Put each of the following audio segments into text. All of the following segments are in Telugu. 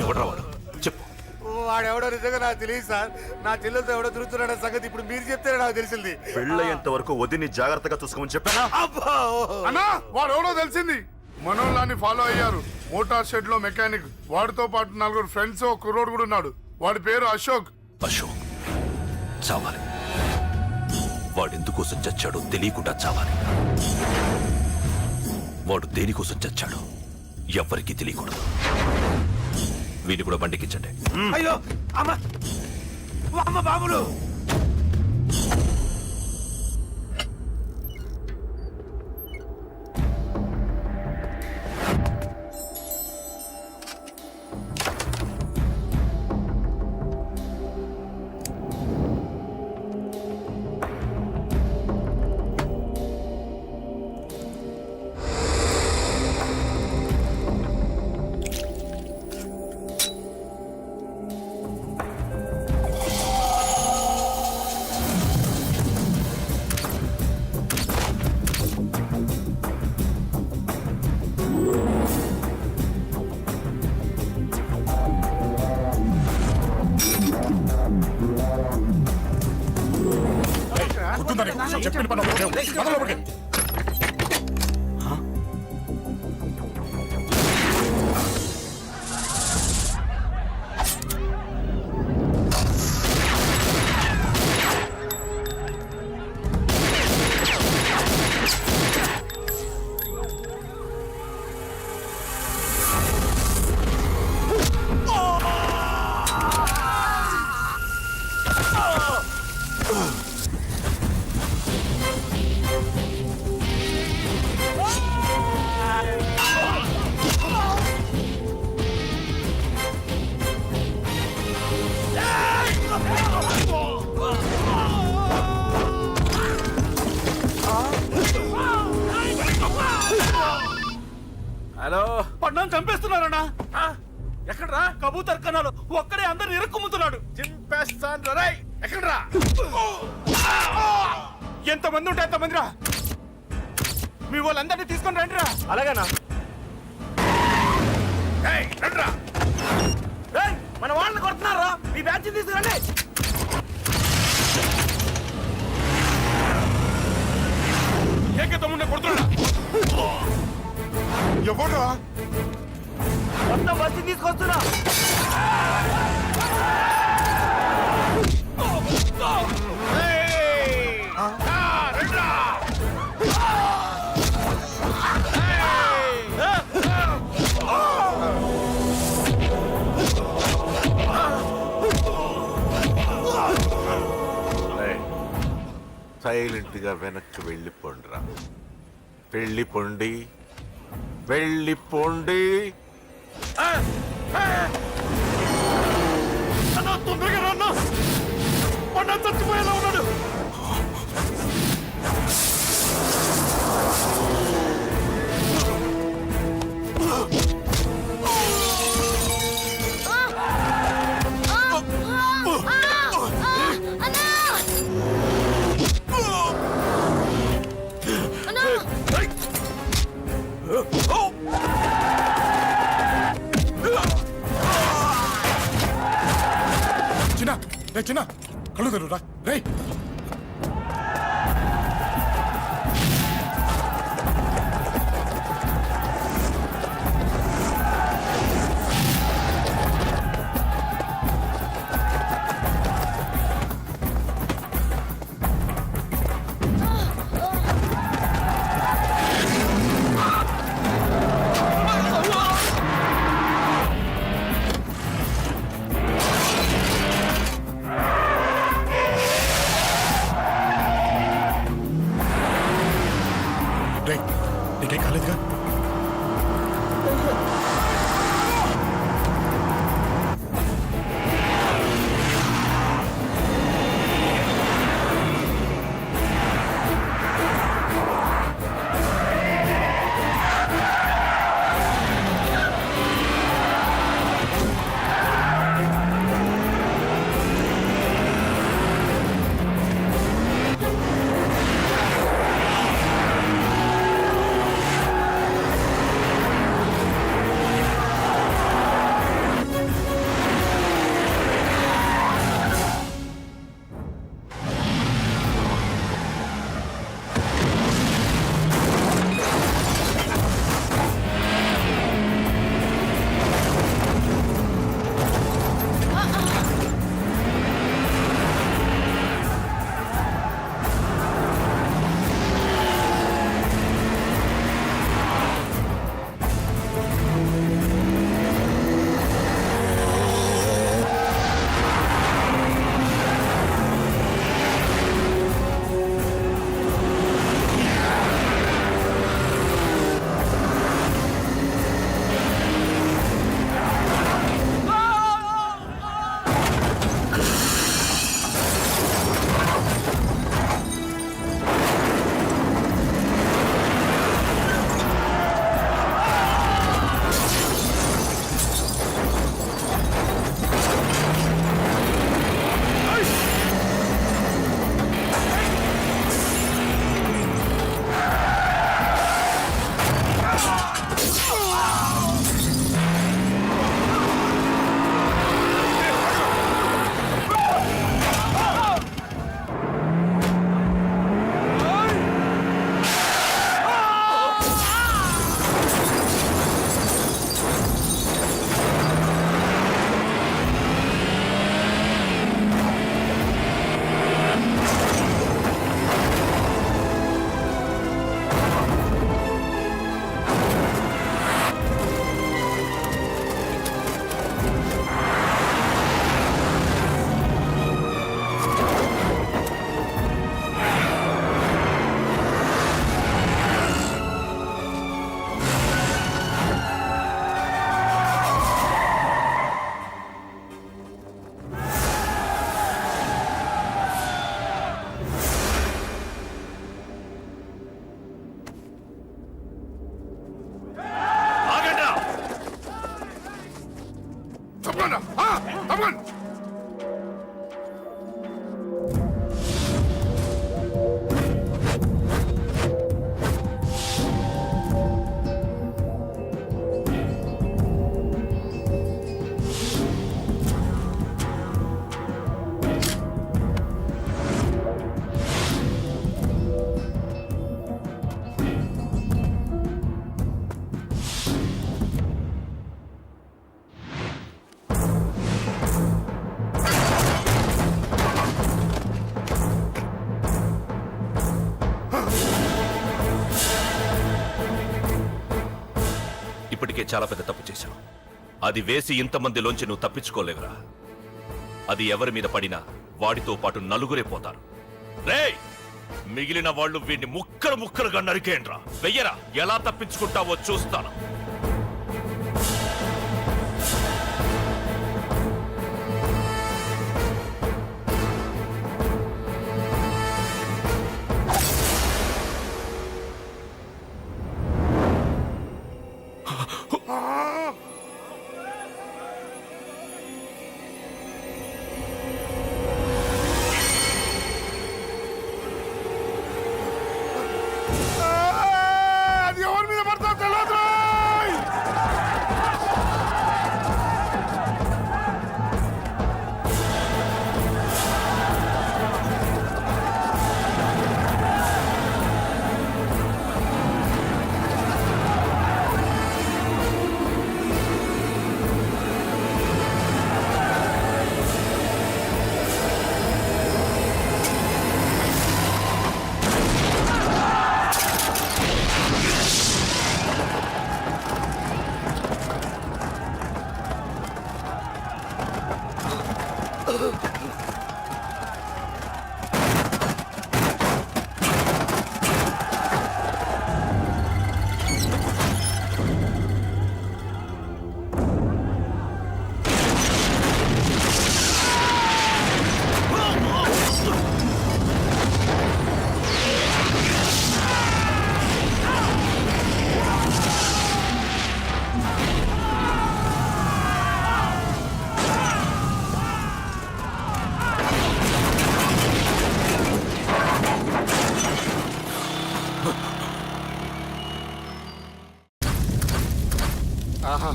ఎవడ్రా వాడు చెప్పు. వాడెవడో నిజంగా నాకు తెలియదు సార్. నా చెల్లెలతో ఎవడో తిరుగుతున్నాడన్న సంగతి ఇప్పుడు మీరు చెప్తేనే నాకు తెలిసింది. పెళ్ళయ్యేంత వరకు వదిని జాగ్రత్తగా చూసుకోమని చెప్పానా? అబ్బా అన్నా వాడు ఎవడో తెలిసింది. మనోళ్ళని ఫాలో అయ్యారు. మోటార్ షెడ్ లో మెకానిక్, వాడితో పాటు 4 ఫ్రెండ్స్, ఒక కుర్రోడు కూడా ఉన్నాడు. వాడి పేరు అశోక్. అశోక్ చావాలి. వాడెందుకోసం చచ్చాడో తెలియకుండా చావాలి. వాడు దేనికోసం చచ్చాడో ఎవ్వరికీ తెలియకూడదు. వీని కూడా బండికించండి. అయ్యో అమ్మ అమ్మ బాబులు. చెప్పిన పని ఒకటి. హలో పట్నం చంపేస్తున్నారన్నా. ఎక్కడ్రా కబూతర్ కన్నాలు ఒక్కడే అందరు ఇరుక్కుముతున్నాడు. చింపేస్తాను రా. ఎక్కడ్రా? ఎంతమంది ఉంటే ఎంతమంది రా. మీ వాళ్ళందరినీ తీసుకొని రండి రా. అలాగేనా? రండిరా. మన వాళ్ళని కొడుతున్నారా? మీ బ్యాచ్ తీసుకురండి. ఏకతమ్ముడిని కొడుతున్నా. ఎవడ్రా? మొత్తం వచ్చి తీసుకొస్తున్నా. సైలెంట్ గా వెనక్కి వెళ్ళిపోండిరా. వెళ్ళిపోండి, వెళ్ళిపోండి. తొందరగా రాన్నా. పన్నా చచ్చిపోయేలా ఉన్నాడు. చిన్న కళ్ళు తెరురా. రే తప్పకుండా తప్పకుండా. ఇప్పటికే చాలా పెద్ద తప్పు చేశావు. అది వేసి ఇంతమందిలోంచి నువ్వు తప్పించుకోలేవురా. అది ఎవరి మీద పడినా వాడితో పాటు నలుగురే పోతారు. రేయ్, మిగిలిన వాళ్ళు వీడిని ముక్కలు ముక్కలుగా నరికేయండ్రా. వెయ్యరా, ఎలా తప్పించుకుంటావో చూస్తాను. అది ఎవరి మీద పడతా తెలియదు. ఆహా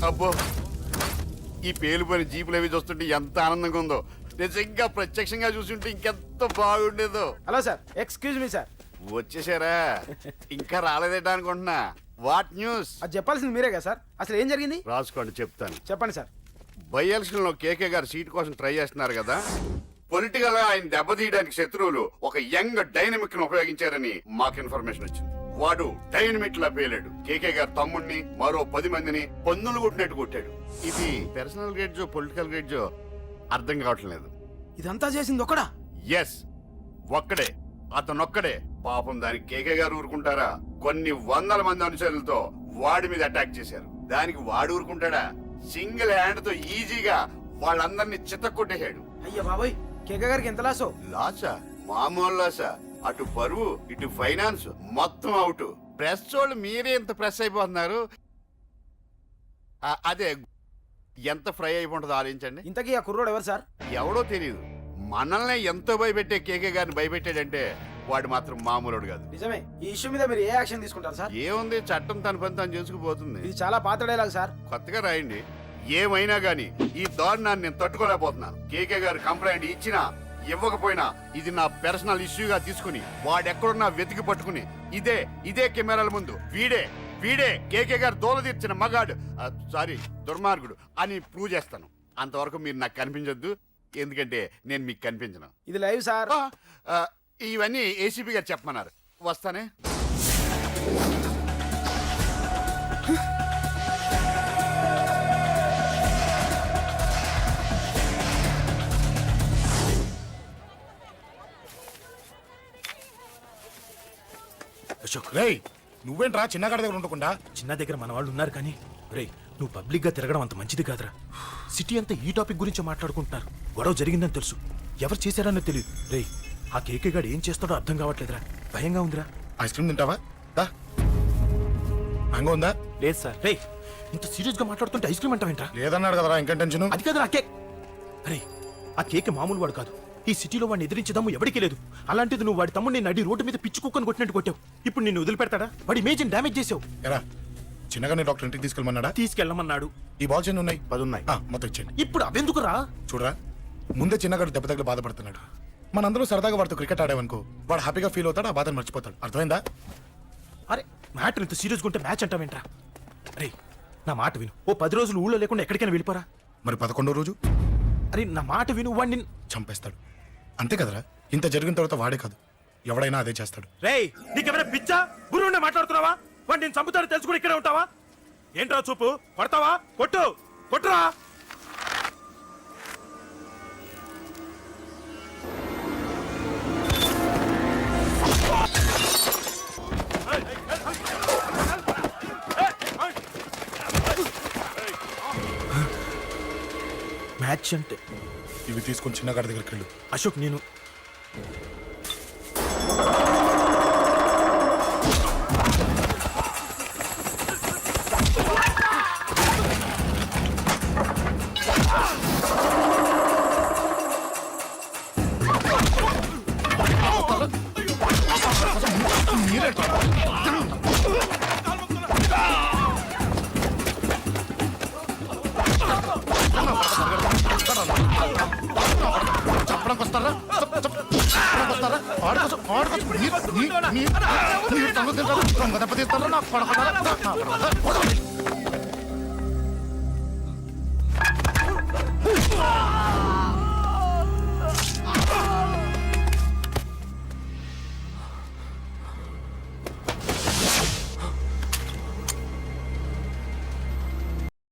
అబ్బో, ఈ పేలుపోయిన జీపులు అవి చూస్తుంటే ఎంత ఆనందంగా ఉందో. నిజంగా ప్రత్యక్షంగా చూస్తుంటే ఇంకెంత బాగుండేదో. Hello sir, excuse me sir. వచ్చేసారా? ఇంకా రాలేదేటా అనుకుంటున్నా. What news? అది చెప్పాల్సింది మీరే కదా సార్. అసలు ఏం జరిగింది రాసుకోండి, చెప్తాను. చెప్పండి సార్. బై ఎలక్షన్ లో కేకే గారు సీట్ కోసం ట్రై చేస్తున్నారు కదా. పొలిటికల్ గా ఆయన దెబ్బతీయడానికి శత్రువులు ఒక యంగ్ డైనమిక్ ను ఉపయోగించారని మాకు ఇన్ఫర్మేషన్ వచ్చింది. వాడు డైనమిక్ లా పేలాడు. కేకే గారు తమ్ముడిని మరో 10 మందిని పన్నులు కొట్టినట్టు కొట్టాడు. ఇది పర్సనల్ గ్రేడ్జో పొలిటికల్ గ్రేడ్జో అర్థం కావట్లేదు. ఇదంతా చేసింది ఒకడా? ఎస్, ఒక్కడే, అతనొక్కడే. పాపం దానికి కేకే గారు ఊరుకుంటారా? కొన్ని వందల మంది అనుచరులతో వాడి మీద అటాక్ చేశారు. దానికి వాడు ఊరుకుంటాడా? సింగిల్ హ్యాండ్ తో ఈజీగా వాళ్ళందరినీ చిత్తకొట్టేశాడు. అయ్యా బాబాయ్, కేక గారికి ఎంత లాసో? లాసా? మామూలు లాసా? అటు పరువు ఇటు ఫైనాన్స్ మొత్తం అవుట్. ప్రెస్ వాళ్ళు మీరే ఎంత ప్రెస్ అయిపోతున్నారు. అదే ఎంత ఫ్రై అయిపోతుందో ఆలోచించండి. ఇంతకీ ఆ కుర్రోడు ఎవరు సార్? ఎవడో తెలియదు. మనల్ని ఎంతో భయపెట్టే కేకే గారిని భయపెట్టాడంటే వాడు మాత్రం మామూలుడు కాదు. నిజమే. ఈ ఇష్యూ మీద మీరు ఏ యాక్షన్ తీసుకుంటారు సార్? ఏముంది, చట్టం తన పని తను చేసుకుపోతుంది. ఇది చాలా పాత డైలాగ్ సార్. కొత్తగా రాయండి. ఏమైనా గాని ఈ దారుణాన్ని నేను తట్టుకోలేకపోతున్నాను. కేకే గారు కంప్లైంట్ ఇచ్చినా ఇవ్వకపోయినా ఇది నా పర్సనల్ ఇష్యూగా తీసుకుని వాడెక్కడున్నా వెతికి పట్టుకుని ఇదే కెమెరాల ముందు వీడే కేకే గారు దోల తీర్చిన మగాడు, సారీ దుర్మార్గుడు అని ప్రూవ్ చేస్తాను. అంతవరకు మీరు నాకు కనిపించొద్దు, ఎందుకంటే నేను మీకు కనిపించను. ఇది లైవ్ సార్. ఇవన్నీ ఏసీపీ గారు చెప్పమన్నారు. వస్తానే. అశోక్, రేయ్ నువ్వేంట్రా చిన్నగాడి దగ్గర ఉండకుండా? చిన్న దగ్గర మన వాళ్ళు ఉన్నారు కానీ రేయ్, నువ్వు పబ్లిక్ గా తిరగడం అంత మంచిది కాదురా. సిటీ అంతా ఈ టాపిక్ గురించి మాట్లాడుకుంటున్నారు. గొడవ జరిగిందని తెలుసు, ఎవరు చేశారన్నది తెలియదు. రేయ్, ఆ కేకే గాడు ఏం చేస్తాడో అర్థం కావట్లేదురా. భయంగా ఉందిరా. ఐస్ క్రీమ్ తింటావా? దా. మ్యాంగో ఉందా? లేదు సార్. రే ఇంత సీరియస్ గా మాట్లాడుతుంటే ఐస్ క్రీమ్ అంటావేంట్రా? లేదన్నాడు కదరా ఇంకా టెన్షన్. అది కాదు ఆ కేక్. అరే ఆ కేక్ మామూలు వాడు కాదు. ఈ సిటీలో వాడిని ఎదిరించదమ్ము ఎవరికీ లేదు. అలాంటిది నువ్వు వాడి తమ్ముడిని నడి రోడ్డు మీద పిచ్చి కుక్కను కొట్టినట్టు కొట్టావు. ఇప్పుడు నిన్ను వదిలిపెడతాడా? వాడి ఇమేజ్ని డ్యామేజ్ చేసావు. ఎరా చిన్నగానే డాక్టర్ ఇంటికి తీసుకెళ్ళమన్నాడా? తీసుకెళ్ళమన్నాడు. ఈ బాల్స్ ఎన్ని ఉన్నాయి? 10 ఉన్నాయి. మొత్తం ఇచ్చేయండి. ఇప్పుడు అవెందుకురా? చూడరా ముందే చిన్నగాడు దెబ్బ తగిలి బాధపడుతున్నాడు. మనందరూ సరదాగా వాడితో క్రికెట్ ఆడామనుకో వాడు హ్యాపీగా ఫీల్ అవుతాడు, ఆ బాధను మర్చిపోతాడు. అర్థమైందా? అరే మ్యాటర్ ఇంత సీరియస్గా ఉంటే మ్యాచ్ అంటావేంట్రా? అరే నా మాట విను. ఓ 10 రోజులు ఊళ్ళో లేకుండా ఎక్కడికైనా వెళ్ళిపోరా. మరి 11వ రోజు అరే నా మాట విను. వాడిని చంపేస్తాడు. అంతే కదరా? ఇంత జరిగిన తర్వాత వాడే కాదు ఎవడైనా అదే చేస్తాడు. రేయ్ నీకెవరైనా పిచ్చా గురువునే మాట్లాడుతున్నావా? వాడు నేను చంపుతాను తెలుసుకుని ఇక్కడే ఉంటావా? ఏంట్రా చూపు? కొడతావా? కొట్టు కొట్టురా. మ్యాచ్ అంటే ఇవి తీసుకొని చిన్నగాడి దగ్గరికి వెళ్ళు. అశోక్ నేను చెప్పడానికి వస్తారా? చెప్పడానికి వస్తారా? ఆడుకోసం ఆడుకోసం మీరు సంగతి తెలుసా? దొంగ దెబ్బ తీస్తారా? నాకు పడకుండా